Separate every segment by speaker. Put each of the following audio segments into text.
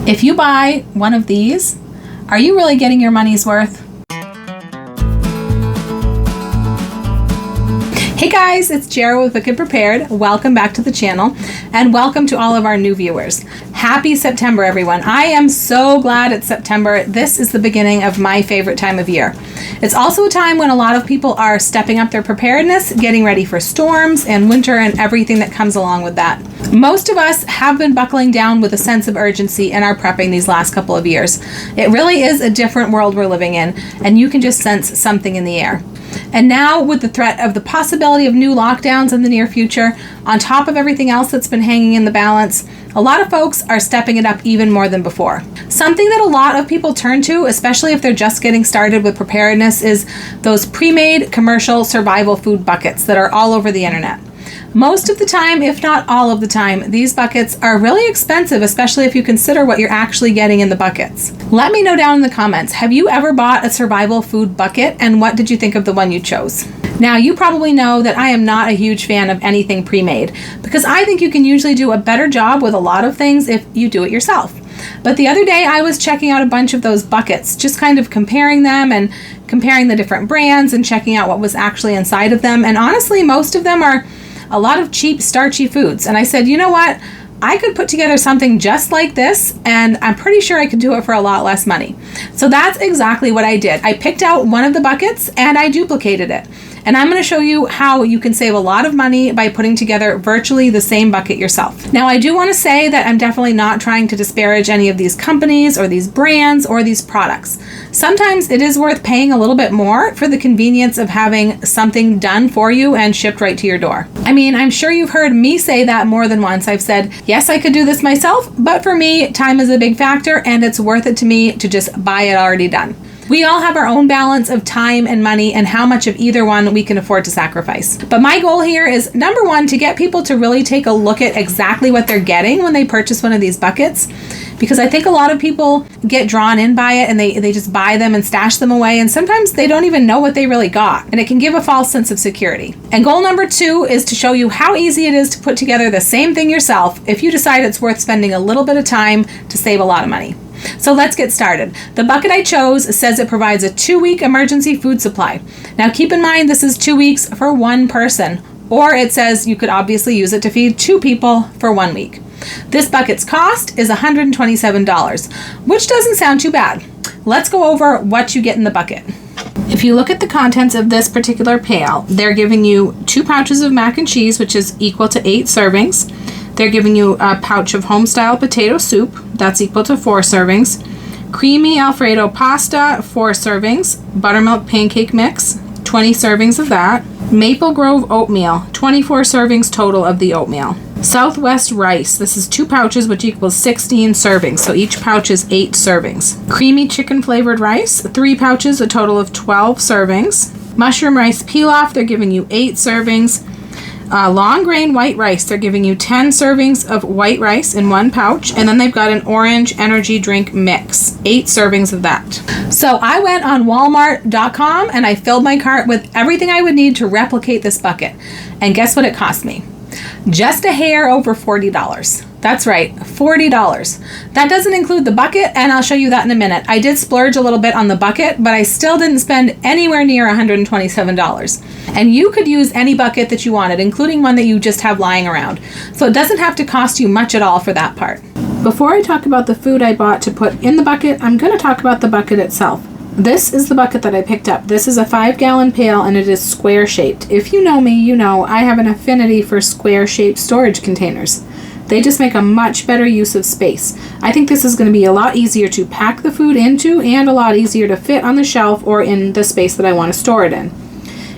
Speaker 1: If you buy one of these, are you really getting your money's worth? Hey guys, it's Jara with Wicked Prepared. Welcome back to the channel, and welcome to all of our new viewers. Happy September, everyone. I am so glad it's September. This is the beginning of my favorite time of year. It's also a time when a lot of people are stepping up their preparedness, getting ready for storms and winter and everything that comes along with that. Most of us have been buckling down with a sense of urgency in our prepping these last couple of years. It really is a different world we're living in, and you can just sense something in the air. And now, with the threat of the possibility of new lockdowns in the near future, on top of everything else that's been hanging in the balance, a lot of folks are stepping it up even more than before. Something that a lot of people turn to, especially if they're just getting started with preparedness, is those pre-made commercial survival food buckets that are all over the internet. Most of the time, if not all of the time, these buckets are really expensive, especially if you consider what you're actually getting in the buckets. Let me know down in the comments, have you ever bought a survival food bucket, and what did you think of the one you chose? Now, you probably know that I am not a huge fan of anything pre-made, because I think you can usually do a better job with a lot of things if you do it yourself. But the other day I was checking out a bunch of those buckets, just kind of comparing them and comparing the different brands and checking out what was actually inside of them. And honestly, most of them are a lot of cheap, starchy foods. And I said, you know what? I could put together something just like this, and I'm pretty sure I could do it for a lot less money. So that's exactly what I did. I picked out one of the buckets and I duplicated it. And I'm going to show you how you can save a lot of money by putting together virtually the same bucket yourself. Now, I do want to say that I'm definitely not trying to disparage any of these companies or these brands or these products. Sometimes it is worth paying a little bit more for the convenience of having something done for you and shipped right to your door. I mean, I'm sure you've heard me say that more than once. I've said, yes, I could do this myself, but for me, time is a big factor, and it's worth it to me to just buy it already done. We all have our own balance of time and money and how much of either one we can afford to sacrifice. But my goal here is, number one, to get people to really take a look at exactly what they're getting when they purchase one of these buckets. Because I think a lot of people get drawn in by it and they just buy them and stash them away, and sometimes they don't even know what they really got, and it can give a false sense of security. And goal number two is to show you how easy it is to put together the same thing yourself if you decide it's worth spending a little bit of time to save a lot of money. So let's get started. The bucket I chose says it provides a 2-week emergency food supply. Now keep in mind this is 2 weeks for one person, or it says you could obviously use it to feed 2 people for 1 week. This bucket's cost is $127, which doesn't sound too bad. Let's go over what you get in the bucket. If you look at the contents of this particular pail, they're giving you 2 pouches of mac and cheese, which is equal to 8 servings. They're giving you a pouch of home-style potato soup. That's equal to 4 servings. Creamy Alfredo pasta, 4 servings. Buttermilk pancake mix, 20 servings of that. Maple Grove oatmeal, 24 servings total of the oatmeal. Southwest rice, this is 2 pouches, which equals 16 servings, so each pouch is 8 servings. Creamy chicken flavored rice, 3 pouches, a total of 12 servings. Mushroom rice pilaf, they're giving you 8 servings. Long grain white rice, they're giving you 10 servings of white rice in 1 pouch, and then they've got an orange energy drink mix, 8 servings of that. So I went on Walmart.com and I filled my cart with everything I would need to replicate this bucket. And guess what it cost me? Just a hair over $40. That's right, $40. That doesn't include the bucket, and I'll show you that in a minute. I did splurge a little bit on the bucket, but I still didn't spend anywhere near $127. And you could use any bucket that you wanted, including one that you just have lying around. So it doesn't have to cost you much at all for that part. Before I talk about the food I bought to put in the bucket, I'm going to talk about the bucket itself. This is the bucket that I picked up. This is a 5-gallon pail, and it is square shaped. If you know me, you know I have an affinity for square shaped storage containers. They just make a much better use of space. I think this is going to be a lot easier to pack the food into and a lot easier to fit on the shelf or in the space that I want to store it in.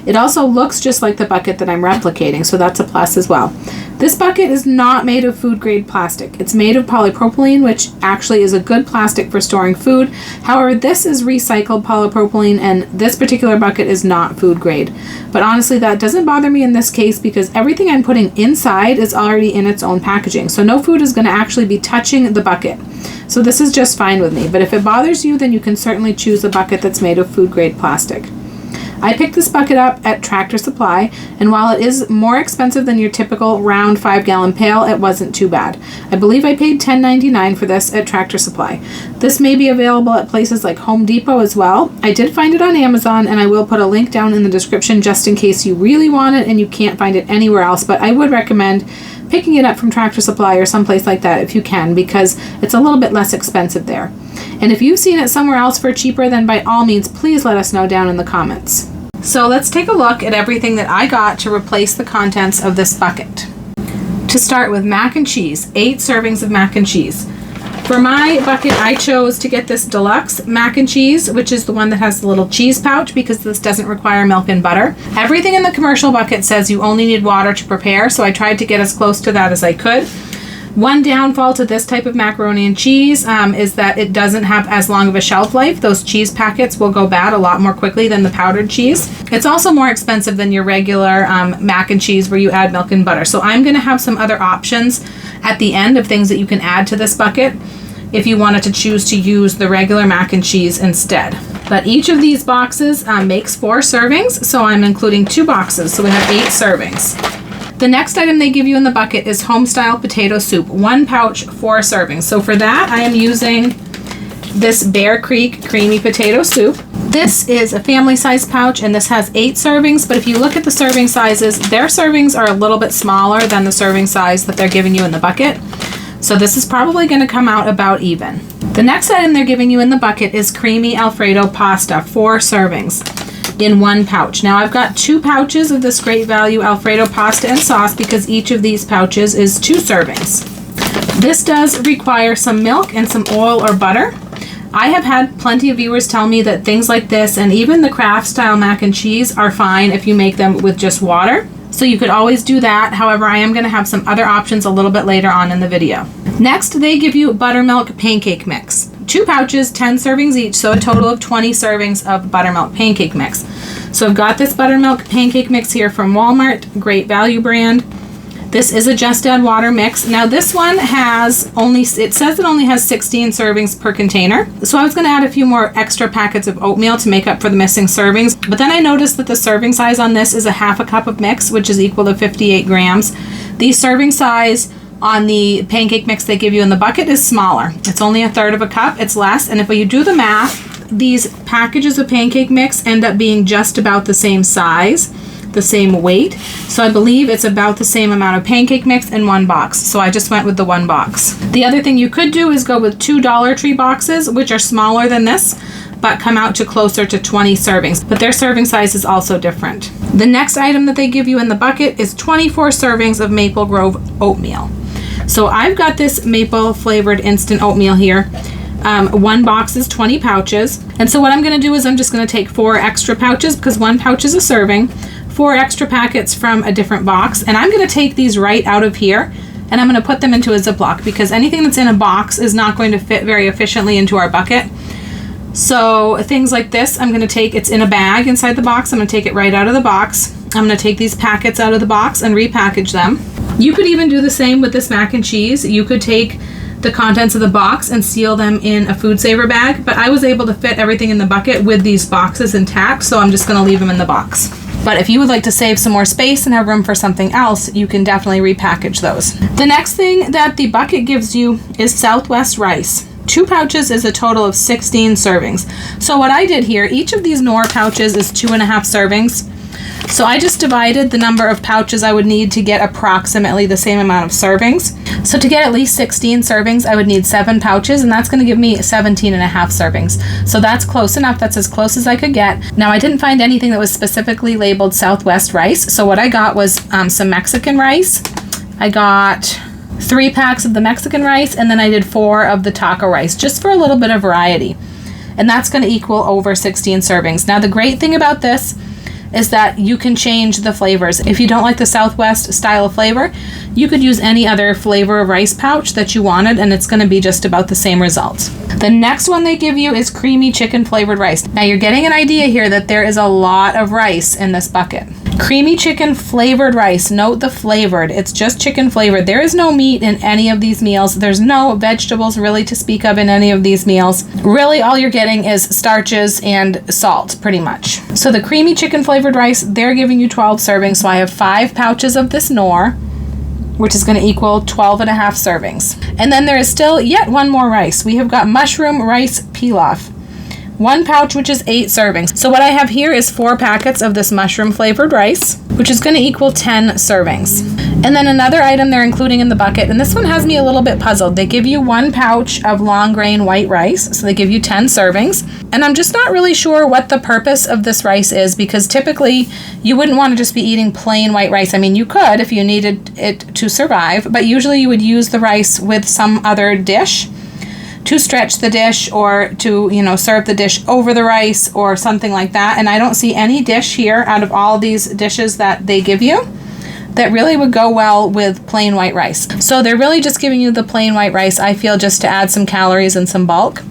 Speaker 1: It also looks just like the bucket that I'm replicating, so that's a plus as well. This bucket is not made of food grade plastic. It's made of polypropylene, which actually is a good plastic for storing food. However, this is recycled polypropylene, and this particular bucket is not food grade. But honestly, that doesn't bother me in this case because everything I'm putting inside is already in its own packaging. So no food is going to actually be touching the bucket. So this is just fine with me. But if it bothers you, then you can certainly choose a bucket that's made of food grade plastic. I picked this bucket up at Tractor Supply, and while it is more expensive than your typical round 5-gallon pail, it wasn't too bad. I believe I paid $10.99 for this at Tractor Supply. This may be available at places like Home Depot as well. I did find it on Amazon, and I will put a link down in the description just in case you really want it and you can't find it anywhere else, but I would recommend picking it up from Tractor Supply or someplace like that if you can, because it's a little bit less expensive there. And if you've seen it somewhere else for cheaper, then by all means, please let us know down in the comments. So let's take a look at everything that I got to replace the contents of this bucket. To start with, mac and cheese, 8 servings of mac and cheese. For my bucket, I chose to get this deluxe mac and cheese, which is the one that has the little cheese pouch, because this doesn't require milk and butter. Everything in the commercial bucket says you only need water to prepare, so I tried to get as close to that as I could. One downfall to this type of macaroni and cheese is that it doesn't have as long of a shelf life. Those cheese packets will go bad a lot more quickly than the powdered cheese. It's also more expensive than your regular mac and cheese where you add milk and butter. So I'm going to have some other options at the end of things that you can add to this bucket if you wanted to choose to use the regular mac and cheese instead. But each of these boxes makes 4 servings, so I'm including 2 boxes, so we have 8 servings. The next item they give you in the bucket is home-style potato soup, 1 pouch, 4 servings. So for that, I am using this Bear Creek creamy potato soup. This is a family-size pouch, and this has 8 servings, but if you look at the serving sizes, their servings are a little bit smaller than the serving size that they're giving you in the bucket. So this is probably going to come out about even. The next item they're giving you in the bucket is creamy Alfredo pasta, 4 servings in 1 pouch. Now I've got 2 pouches of this great value Alfredo pasta and sauce because each of these pouches is 2 servings. This does require some milk and some oil or butter. I have had plenty of viewers tell me that things like this and even the Kraft style mac and cheese are fine if you make them with just water. So you could always do that. However, I am going to have some other options a little bit later on in the video. Next, they give you buttermilk pancake mix. 2 pouches, 10 servings each, so a total of 20 servings of buttermilk pancake mix. So I've got this buttermilk pancake mix here from Walmart, great value brand. This is a Just Add Water mix. Now this one has it says it only has 16 servings per container. So I was going to add a few more extra packets of oatmeal to make up for the missing servings. But then I noticed that the serving size on this is a half a cup of mix, which is equal to 58 grams. The serving size on the pancake mix they give you in the bucket is smaller. It's only a third of a cup. It's less. And if you do the math, these packages of pancake mix end up being just about the same size, the same weight. So I believe it's about the same amount of pancake mix in 1 box. So I just went with the 1 box. The other thing you could do is go with 2 Dollar Tree boxes, which are smaller than this, but come out to closer to 20 servings. But their serving size is also different. The next item that they give you in the bucket is 24 servings of Maple Grove oatmeal. So I've got this maple flavored instant oatmeal here. 1 box is 20 pouches. And so what I'm going to do is I'm just going to take 4 extra pouches because 1 pouch is a serving. 4 extra packets from a different box, and I'm going to take these right out of here and I'm going to put them into a Ziploc because anything that's in a box is not going to fit very efficiently into our bucket. So things like this, I'm going to take, it's in a bag inside the box, I'm going to take it right out of the box. I'm going to take these packets out of the box and repackage them. You could even do the same with this mac and cheese. You could take the contents of the box and seal them in a food saver bag, but I was able to fit everything in the bucket with these boxes intact, so I'm just going to leave them in the box. But if you would like to save some more space and have room for something else, you can definitely repackage those. The next thing that the bucket gives you is Southwest rice. 2 pouches is a total of 16 servings. So what I did here, each of these Knorr pouches is 2.5 servings. So I just divided the number of pouches I would need to get approximately the same amount of servings. So to get at least 16 servings, I would need 7 pouches, and that's going to give me 17.5 servings. So that's close enough. That's as close as I could get. Now I didn't find anything that was specifically labeled Southwest rice. So what I got was some Mexican rice. I got 3 packs of the Mexican rice, and then I did 4 of the taco rice, just for a little bit of variety. And that's going to equal over 16 servings. Now the great thing about this is that you can change the flavors. If you don't like the Southwest style of flavor, you could use any other flavor of rice pouch that you wanted, and it's going to be just about the same results. The next one they give you is creamy chicken flavored rice. Now you're getting an idea here that there is a lot of rice in this bucket. Creamy chicken flavored rice. Note the flavored. It's just chicken flavored. There is no meat in any of these meals. There's no vegetables really to speak of in any of these meals. Really, all you're getting is starches and salt, pretty much. So the creamy chicken flavored rice, they're giving you 12 servings. So I have 5 pouches of this Knorr, which is going to equal 12 and a half servings. And then there is still yet one more rice. We have got mushroom rice pilaf. 1 pouch, which is 8 servings. So what I have here is 4 packets of this mushroom flavored rice, which is going to equal 10 servings. And then another item they're including in the bucket, and this one has me a little bit puzzled. They give you 1 pouch of long grain white rice, so they give you 10 servings. And I'm just not really sure what the purpose of this rice is, because typically you wouldn't want to just be eating plain white rice. I mean, you could if you needed it to survive, but usually you would use the rice with some other dish to stretch the dish, or to, serve the dish over the rice or something like that. And I don't see any dish here out of all these dishes that they give you that really would go well with plain white rice. So they're really just giving you the plain white rice, I feel, just to add some calories and some bulk.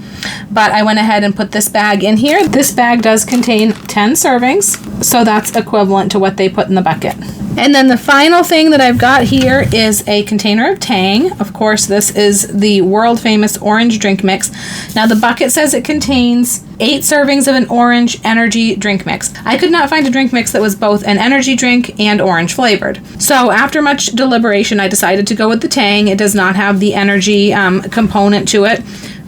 Speaker 1: But I went ahead and put this bag in here. This bag does contain 10 servings, so that's equivalent to what they put in the bucket. And then the final thing that I've got here is a container of Tang. Of course, this is the world famous orange drink mix. Now the bucket says it contains 8 servings of an orange energy drink mix. I could not find a drink mix that was both an energy drink and orange flavored. So after much deliberation, I decided to go with the Tang. It does not have the energy component to it,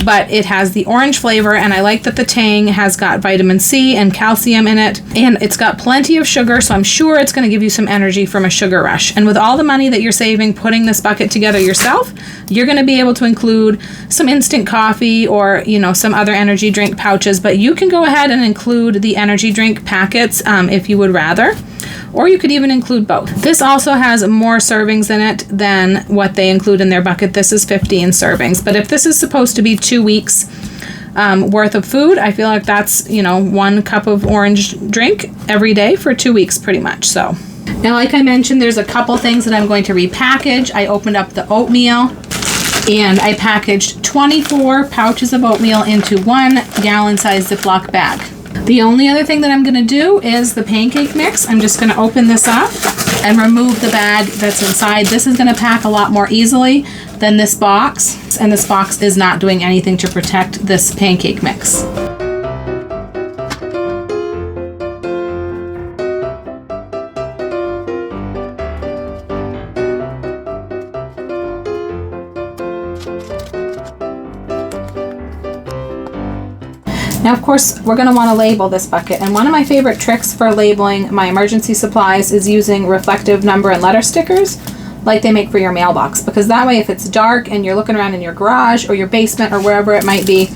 Speaker 1: but it has the orange flavor, and I like that the Tang has got vitamin C and calcium in it, and it's got plenty of sugar, so I'm sure it's going to give you some energy from a sugar rush. And with all the money that you're saving putting this bucket together yourself, you're going to be able to include some instant coffee or, some other energy drink pouches, but you can go ahead and include the energy drink packets if you would rather. Or you could even include both. This also has more servings in it than what they include in their bucket. This is 15 servings. But if this is supposed to be 2 weeks worth of food, I feel like that's, 1 cup of orange drink every day for 2 weeks pretty much. So now, like I mentioned, there's a couple things that I'm going to repackage. I opened up the oatmeal and I packaged 24 pouches of oatmeal into 1 gallon-sized Ziploc bag. The only other thing that I'm going to do is the pancake mix. I'm just going to open this up and remove the bag that's inside. This is going to pack a lot more easily than this box, and this box is not doing anything to protect this pancake mix. Now, of course, we're going to want to label this bucket, and one of my favorite tricks for labeling my emergency supplies is using reflective number and letter stickers like they make for your mailbox, because that way if it's dark and you're looking around in your garage or your basement or wherever it might be,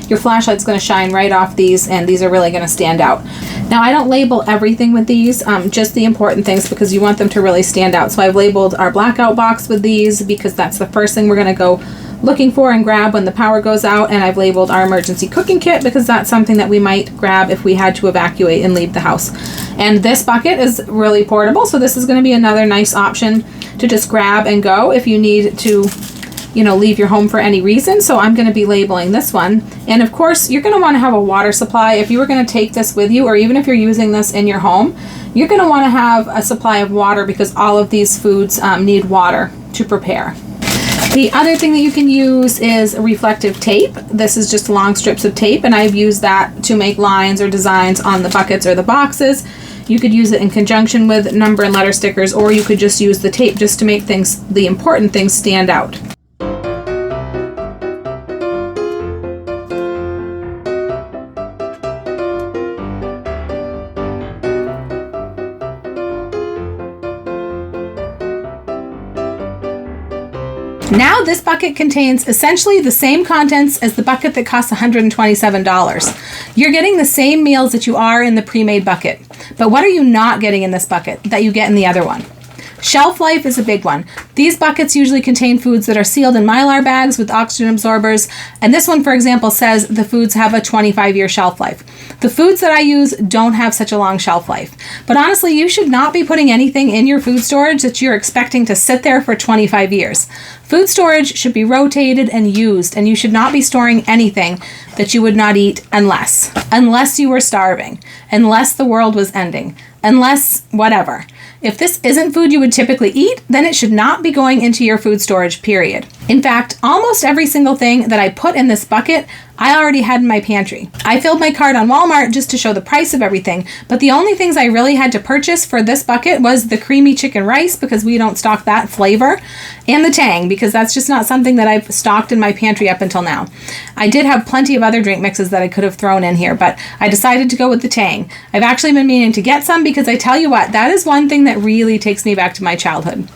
Speaker 1: your flashlight's going to shine right off these, and these are really going to stand out. Now, I don't label everything with these, just the important things, because you want them to really stand out. So I've labeled our blackout box with these because that's the first thing we're going to go looking for and grab when the power goes out, and I've labeled our emergency cooking kit because that's something that we might grab if we had to evacuate and leave the house. And this bucket is really portable, so this is going to be another nice option to just grab and go if you need to, leave your home for any reason. So I'm going to be labeling this one. And of course, you're going to want to have a water supply. If you were going to take this with you, or even if you're using this in your home, you're going to want to have a supply of water, because all of these foods need water to prepare. The other thing that you can use is reflective tape. This is just long strips of tape, and I've used that to make lines or designs on the buckets or the boxes. You could use it in conjunction with number and letter stickers, or you could just use the tape just to make the important things stand out. Now this bucket contains essentially the same contents as the bucket that costs $127. You're getting the same meals that you are in the pre-made bucket. But what are you not getting in this bucket that you get in the other one? Shelf life is a big one. These buckets usually contain foods that are sealed in Mylar bags with oxygen absorbers, and this one, for example, says the foods have a 25-year shelf life. The foods that I use don't have such a long shelf life. But honestly, you should not be putting anything in your food storage that you're expecting to sit there for 25 years. Food storage should be rotated and used, and you should not be storing anything that you would not eat unless you were starving, unless the world was ending, unless whatever. If this isn't food you would typically eat, then it should not be going into your food storage, period. In fact, almost every single thing that I put in this bucket, I already had in my pantry. I filled my cart on Walmart just to show the price of everything, but the only things I really had to purchase for this bucket was the creamy chicken rice, because we don't stock that flavor, and the Tang, because that's just not something that I've stocked in my pantry up until now. I did have plenty of other drink mixes that I could have thrown in here, but I decided to go with the Tang. I've actually been meaning to get some, because I tell you what, that is one thing that really takes me back to my childhood.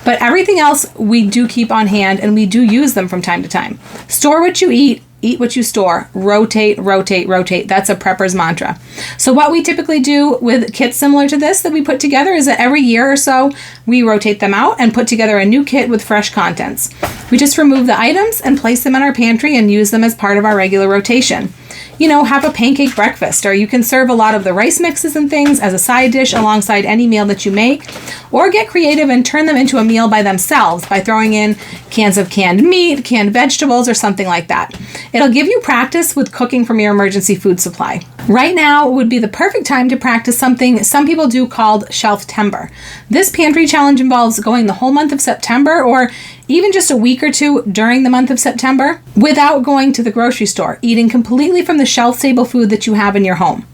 Speaker 1: But everything else we do keep on hand, and we do use them from time to time. Store what you eat what you store, rotate, rotate, rotate. That's a prepper's mantra. So what we typically do with kits similar to this that we put together is that every year or so, we rotate them out and put together a new kit with fresh contents. We just remove the items and place them in our pantry and use them as part of our regular rotation. You know, have a pancake breakfast, or you can serve a lot of the rice mixes and things as a side dish alongside any meal that you make, or get creative and turn them into a meal by themselves by throwing in cans of canned meat, canned vegetables, or something like that. It'll give you practice with cooking from your emergency food supply. Right now would be the perfect time to practice something some people do called Shelf-tember. This pantry challenge involves going the whole month of September, or even just a week or two during the month of September, without going to the grocery store, eating completely from the shelf-stable food that you have in your home.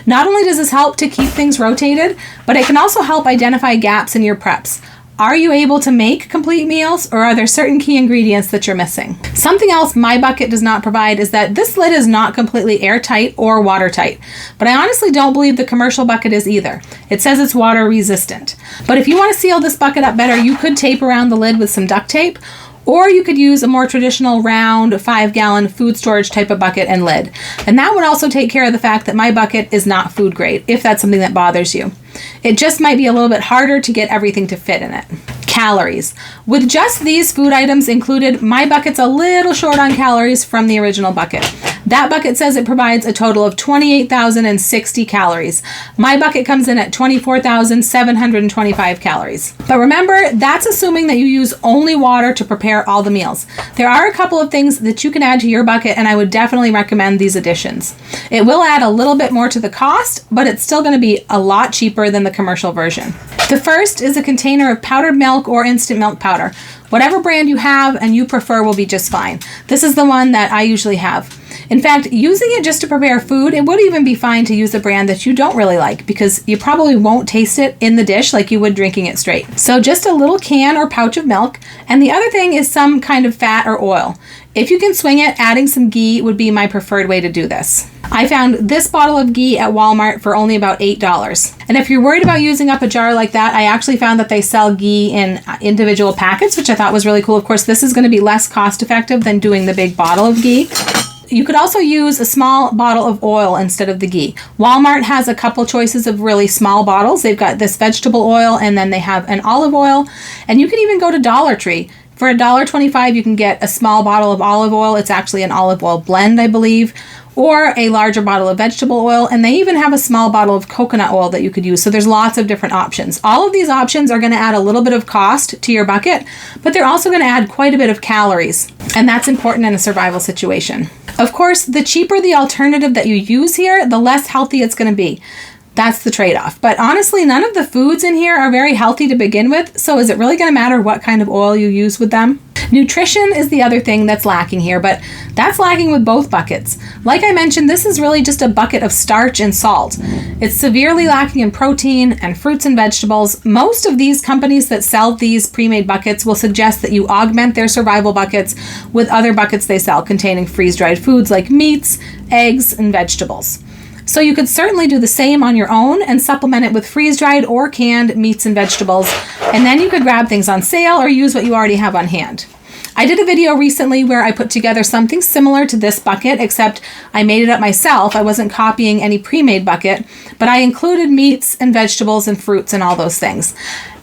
Speaker 1: Not only does this help to keep things rotated, but it can also help identify gaps in your preps. Are you able to make complete meals, or are there certain key ingredients that you're missing? Something else my bucket does not provide is that this lid is not completely airtight or watertight, but I honestly don't believe the commercial bucket is either. It says it's water resistant. But if you want to seal this bucket up better, you could tape around the lid with some duct tape, or you could use a more traditional round 5-gallon food storage type of bucket and lid. And that would also take care of the fact that my bucket is not food grade, if that's something that bothers you. It just might be a little bit harder to get everything to fit in it. Calories. With just these food items included, my bucket's a little short on calories from the original bucket. That bucket says it provides a total of 28,060 calories. My bucket comes in at 24,725 calories. But remember, that's assuming that you use only water to prepare all the meals. There are a couple of things that you can add to your bucket, and I would definitely recommend these additions. It will add a little bit more to the cost, but it's still going to be a lot cheaper than the commercial version. The first is a container of powdered milk or instant milk powder. Whatever brand you have and you prefer will be just fine. This is the one that I usually have. In fact, using it just to prepare food, it would even be fine to use a brand that you don't really like, because you probably won't taste it in the dish like you would drinking it straight. So just a little can or pouch of milk. And the other thing is some kind of fat or oil. If you can swing it, adding some ghee would be my preferred way to do this. I found this bottle of ghee at Walmart for only about $8. And if you're worried about using up a jar like that, I actually found that they sell ghee in individual packets, which I thought was really cool. Of course, this is going to be less cost effective than doing the big bottle of ghee. You could also use a small bottle of oil instead of the ghee. Walmart has a couple choices of really small bottles. They've got this vegetable oil, and then they have an olive oil. And you can even go to Dollar Tree. For $1.25, you can get a small bottle of olive oil. It's actually an olive oil blend, I believe, or a larger bottle of vegetable oil. And they even have a small bottle of coconut oil that you could use. So there's lots of different options. All of these options are going to add a little bit of cost to your bucket, but they're also going to add quite a bit of calories. And that's important in a survival situation. Of course, the cheaper the alternative that you use here, the less healthy it's going to be. That's the trade-off. But honestly, none of the foods in here are very healthy to begin with, so is it really going to matter what kind of oil you use with them? Nutrition is the other thing that's lacking here, but that's lacking with both buckets. Like I mentioned, this is really just a bucket of starch and salt. It's severely lacking in protein and fruits and vegetables. Most of these companies that sell these pre-made buckets will suggest that you augment their survival buckets with other buckets they sell containing freeze-dried foods like meats, eggs, and vegetables. So you could certainly do the same on your own and supplement it with freeze-dried or canned meats and vegetables, and then you could grab things on sale or use what you already have on hand. I did a video recently where I put together something similar to this bucket, except I made it up myself. I wasn't copying any pre-made bucket, but I included meats and vegetables and fruits and all those things.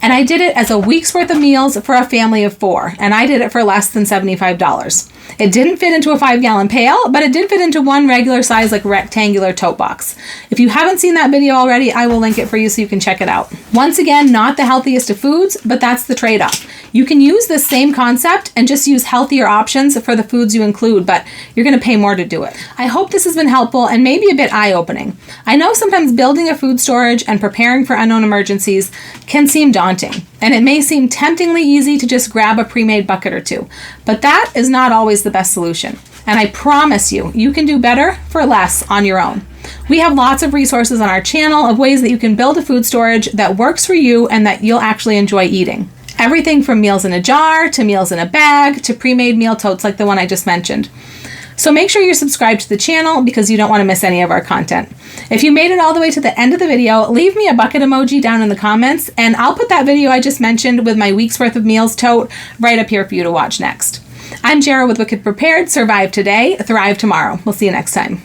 Speaker 1: And I did it as a week's worth of meals for a family of 4, and I did it for less than $75. It didn't fit into a 5-gallon pail, but it did fit into one regular size, like rectangular tote box. If you haven't seen that video already, I will link it for you so you can check it out. Once again, not the healthiest of foods, but that's the trade-off. You can use the same concept and just use healthier options for the foods you include, but you're going to pay more to do it. I hope this has been helpful and maybe a bit eye-opening. I know sometimes building a food storage and preparing for unknown emergencies can seem daunting, and it may seem temptingly easy to just grab a pre-made bucket or two, but that is not always the best solution. And I promise you, you can do better for less on your own. We have lots of resources on our channel of ways that you can build a food storage that works for you and that you'll actually enjoy eating. Everything from meals in a jar, to meals in a bag, to pre-made meal totes like the one I just mentioned. So make sure you're subscribed to the channel because you don't want to miss any of our content. If you made it all the way to the end of the video, leave me a bucket emoji down in the comments, and I'll put that video I just mentioned with my week's worth of meals tote right up here for you to watch next. I'm Jara with Wicked Prepared. Survive today, thrive tomorrow. We'll see you next time.